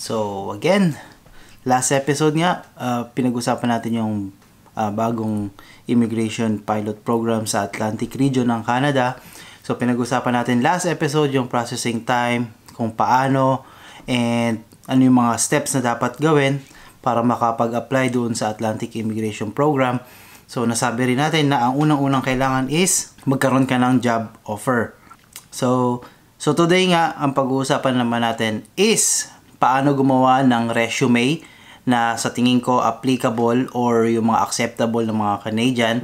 So again, last episode nga, pinag-usapan natin yung bagong immigration pilot program sa Atlantic region ng Canada. So pinag-usapan natin last episode yung processing time, kung paano, and ano yung mga steps na dapat gawin para makapag-apply doon sa Atlantic Immigration Program. So nasabi rin natin na ang unang-unang kailangan is magkaroon ka ng job offer. So today nga, ang pag-uusapan naman natin is paano gumawa ng resume na sa tingin ko applicable or yung mga acceptable ng mga Canadian,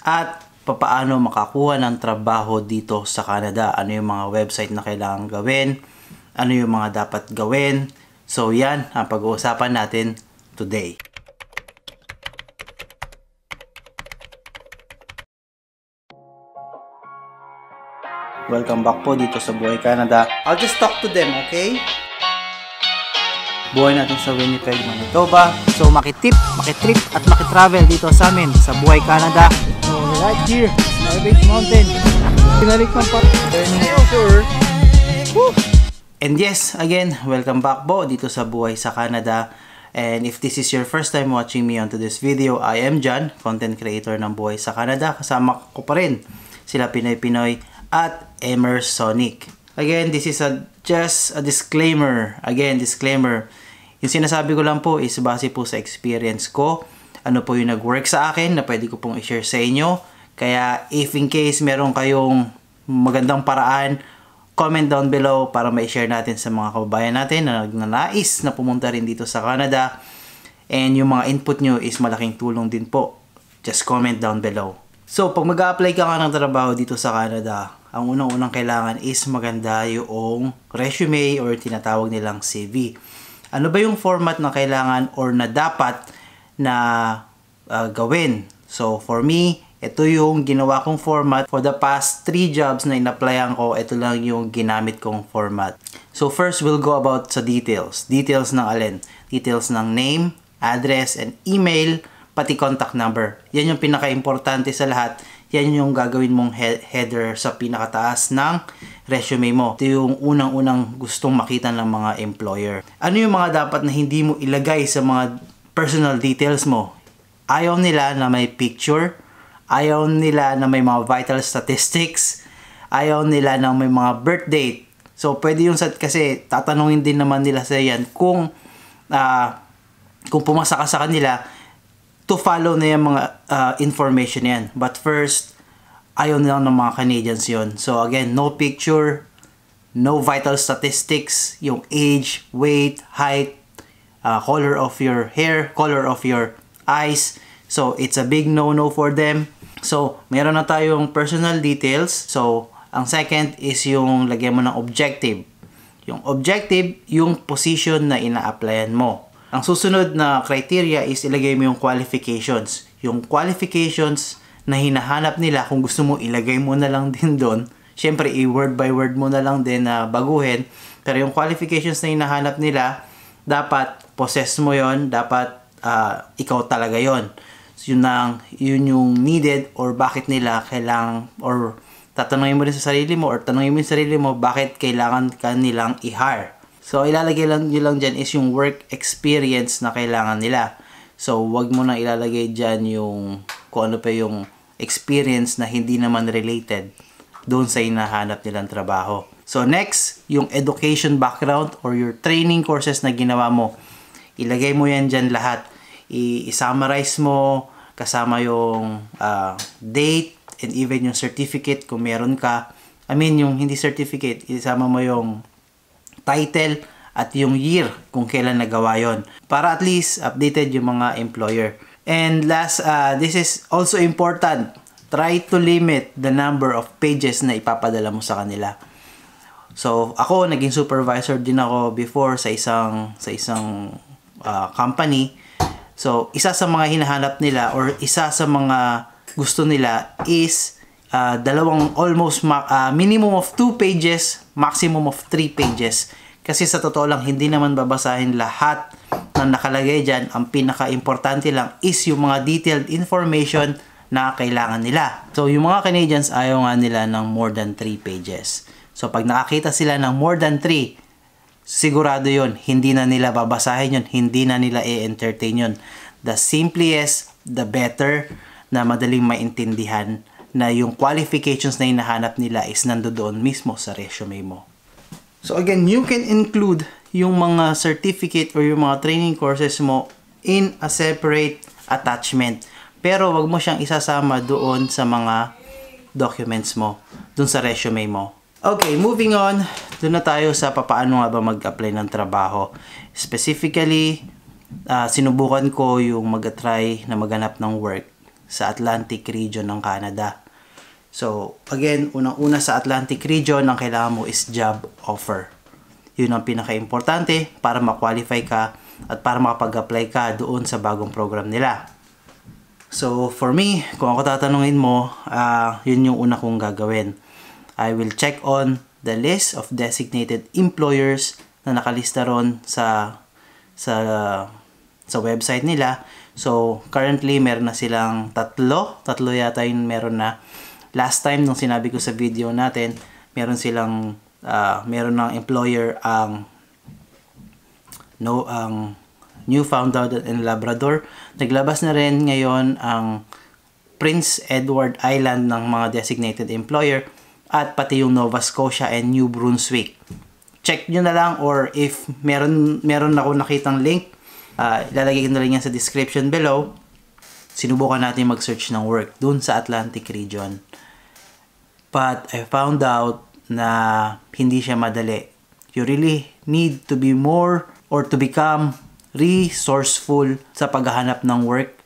at paano makakuha ng trabaho dito sa Canada. Ano yung mga website na kailangan gawin, ano yung mga dapat gawin. So yan ang pag-uusapan natin today. Welcome back po dito sa Buhay Canada. I'll just talk to them, okay? Buhay natin sa Winnipeg, Manitoba. So makitrip at makitravel dito sa amin sa Buhay Canada. So right here, Norwich Mountain. Pinalik ng turning over. Woo! And yes, again, welcome back po dito sa Buhay sa Canada. And if this is your first time watching me onto this video, I am John, content creator ng Buhay sa Canada. Kasama ko pa rin sila Pinoy at Emersonic. Again, this is just a disclaimer. Again, disclaimer. Yung sinasabi ko lang po is base po sa experience ko. Ano po yung nag-work sa akin na pwede ko pong i-share sa inyo. Kaya if in case meron kayong magandang paraan, comment down below para ma-share natin sa mga kababayan natin na nagnanais na pumunta rin dito sa Canada. And yung mga input nyo is malaking tulong din po. Just comment down below. So, pag mag-a-apply ka nga ng trabaho dito sa Canada, ang unang-unang kailangan is maganda yung resume or tinatawag nilang CV. Ano ba yung format na kailangan or na dapat na gawin? So, for me, ito yung ginawa kong format. For the past 3 jobs na in-applyan ko, ito lang yung ginamit kong format. So, first, we'll go about sa details. Details ng alin? Details ng name, address, and email, pati contact number. Yan yung pinaka-importante sa lahat. Yan yung gagawin mong header sa pinakataas ng resume mo. Ito yung unang-unang gustong makita ng mga employer. Ano yung mga dapat na hindi mo ilagay sa mga personal details mo? Ayaw nila na may picture. Ayaw nila na may mga vital statistics. Ayaw nila na may mga birth date. So, pwede yung kasi tatanungin din naman nila sa yan kung pumasa ka sa kanila, to follow na yung mga information yan. But first, ayaw nilang ng mga Canadians yun. So again, no picture, no vital statistics, yung age, weight, height, color of your hair, color of your eyes. So it's a big no-no for them. So meron na tayong personal details. So ang second is yung lagyan mo ng objective. Yung objective, yung position na ina-applyan mo. Ang susunod na criteria is ilagay mo yung qualifications. Yung qualifications na hinahanap nila, kung gusto mo ilagay mo na lang din doon. Siyempre, i-word by word mo na lang din na baguhin. Pero yung qualifications na hinahanap nila, dapat possess mo yon, dapat ikaw talaga yon. So, yun yung needed or bakit nila kailangan, or tatanungin mo rin sa sarili mo or tanungin mo yung sarili mo bakit kailangan ka nilang i-hire. So, ilalagay lang nyo lang dyan is yung work experience na kailangan nila. So, wag mo nang ilalagay dyan yung kung ano pa yung experience na hindi naman related doon sa hinahanap nilang trabaho. So, next, yung education background or your training courses na ginawa mo. Ilagay mo yan dyan lahat. I-summarize mo kasama yung date and even yung certificate kung meron ka. I mean, yung hindi certificate, isama mo yung title at yung year kung kailan nagawa yon, para at least updated yung mga employer. And last, this is also important, try to limit the number of pages na ipapadala mo sa kanila. So ako, naging supervisor din ako before sa isang company. So isa sa mga hinahanap nila or isa sa mga gusto nila is dalawang almost minimum of 2 pages, maximum of 3 pages. Kasi sa totoo lang, hindi naman babasahin lahat na nakalagay dyan. Ang pinaka-importante lang is yung mga detailed information na kailangan nila. So, yung mga Canadians, ayaw nga nila ng more than 3 pages. So, pag nakakita sila ng more than 3, sigurado yon, hindi na nila babasahin yon, hindi na nila i-entertain yon. The simplest, the better, na madaling maintindihan na yung qualifications na hinahanap nila is nandoon mismo sa resume mo. So again, you can include yung mga certificate or yung mga training courses mo in a separate attachment. Pero wag mo siyang isasama doon sa mga documents mo, doon sa resume mo. Okay, moving on. Doon na tayo sa papaano nga ba mag-apply ng trabaho. Specifically, sinubukan ko yung mag-try na maghanap ng work sa Atlantic region ng Canada. So, again, unang-una sa Atlantic region, ang kailangan mo is job offer. Yun ang pinaka-importante para ma-qualify ka at para makapag-apply ka doon sa bagong program nila. So, for me, kung ako tatanungin mo, yun yung una kong gagawin. I will check on the list of designated employers na nakalista ron sa website nila. So, currently, meron na silang tatlo yata yung meron na. Last time, nung sinabi ko sa video natin, meron silang, meron ng employer ang Newfoundland and Labrador. Naglabas na rin ngayon ang Prince Edward Island ng mga designated employer at pati yung Nova Scotia and New Brunswick. Check nyo na lang, or if meron ako nakitang link, ilalagay ko na rin yan sa description below. Sinubukan natin mag-search ng work dun sa Atlantic region. But I found out na hindi siya madali. You really need to be more or to become resourceful sa paghahanap ng work.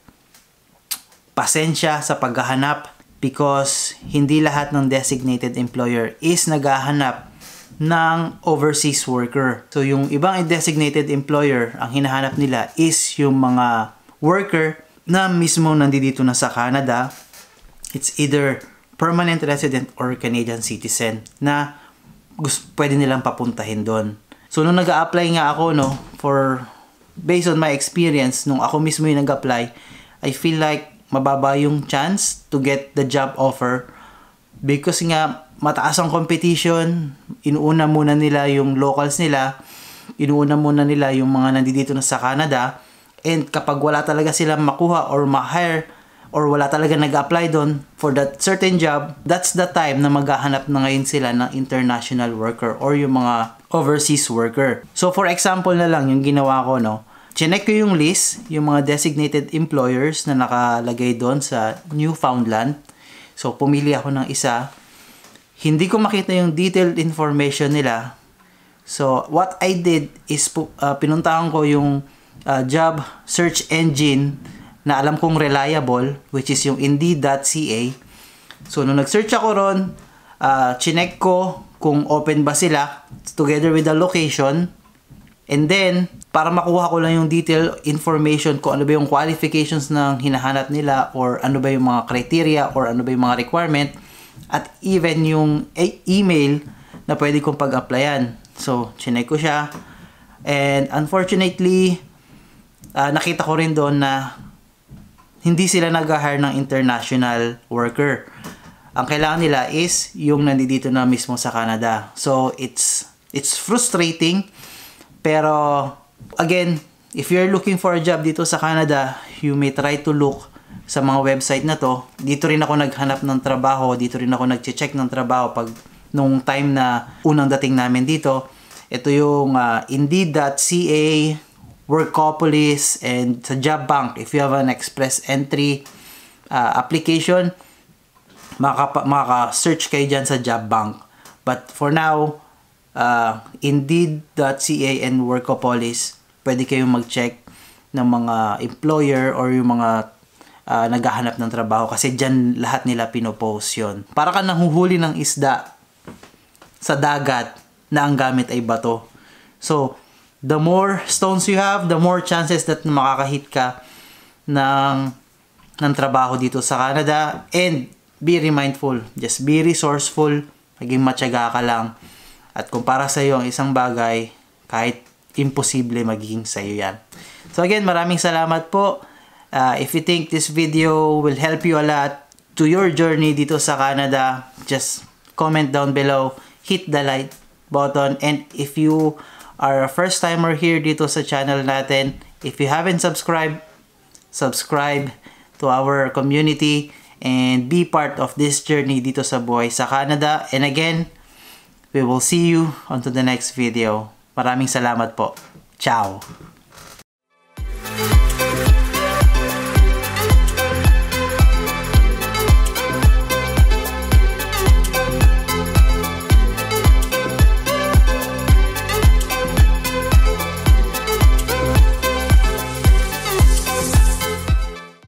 Pasensya sa paghahanap, because hindi lahat ng designated employer is naghahanap ng overseas worker. So yung ibang designated employer, ang hinahanap nila is yung mga worker na mismo nandito na sa Canada. It's either permanent resident or Canadian citizen na pwede nilang papuntahin doon. So nung nag-a-apply nga ako, based on my experience, nung ako mismo yung nag-apply, I feel like mababa yung chance to get the job offer because nga mataas ang competition. Inuuna muna nila yung locals nila, inuuna muna nila yung mga nandito na sa Canada, and kapag wala talaga silang makuha or ma-hire or wala talaga nag-apply doon for that certain job, that's the time na maghahanap na ngayon sila ng international worker or yung mga overseas worker. So for example na lang yung ginawa ko, chinek ko yung list, yung mga designated employers na nakalagay doon sa Newfoundland. So, pumili ako ng isa. Hindi ko makita yung detailed information nila. So, what I did is pinuntahan ko yung job search engine na alam kong reliable, which is yung Indeed.ca. So, nung nag-search ako ron, chinek ko kung open ba sila together with the location. And then, para makuha ko lang yung detailed information kung ano ba yung qualifications ng hinahanap nila or ano ba yung mga criteria or ano ba yung mga requirement at even yung email na pwede kong pag-applyan. So, chinek ko siya. And unfortunately, nakita ko rin doon na hindi sila nag-hire ng international worker. Ang kailangan nila is yung nandito na mismo sa Canada. So, it's frustrating. Pero, again, if you're looking for a job dito sa Canada, you may try to look sa mga website na to. Dito rin ako naghanap ng trabaho, dito rin ako nag-check ng trabaho pag nung time na unang dating namin dito. Ito yung Indeed.ca, Workopolis, and sa Job Bank. If you have an express entry application, makaka-search kayo dyan sa Job Bank. But for now, Indeed.ca and Workopolis, pwede kayong mag-check ng mga employer or yung mga naghahanap ng trabaho kasi dyan lahat nila pinopost yun. Para ka nanghuhuli ng isda sa dagat na ang gamit ay bato. So, the more stones you have, the more chances that makakahit ka ng trabaho dito sa Canada. And be mindful, just be resourceful, maging matyaga ka lang. At kung para sa iyo ang isang bagay, kahit imposible magiging sa iyo yan. So again, maraming salamat po. If you think this video will help you a lot to your journey dito sa Canada, just comment down below, hit the like button, and if you are a first timer here dito sa channel natin, if you haven't subscribed, subscribe to our community and be part of this journey dito sa buhay sa Canada. And again, we will see you on to the next video. Maraming salamat po. Ciao!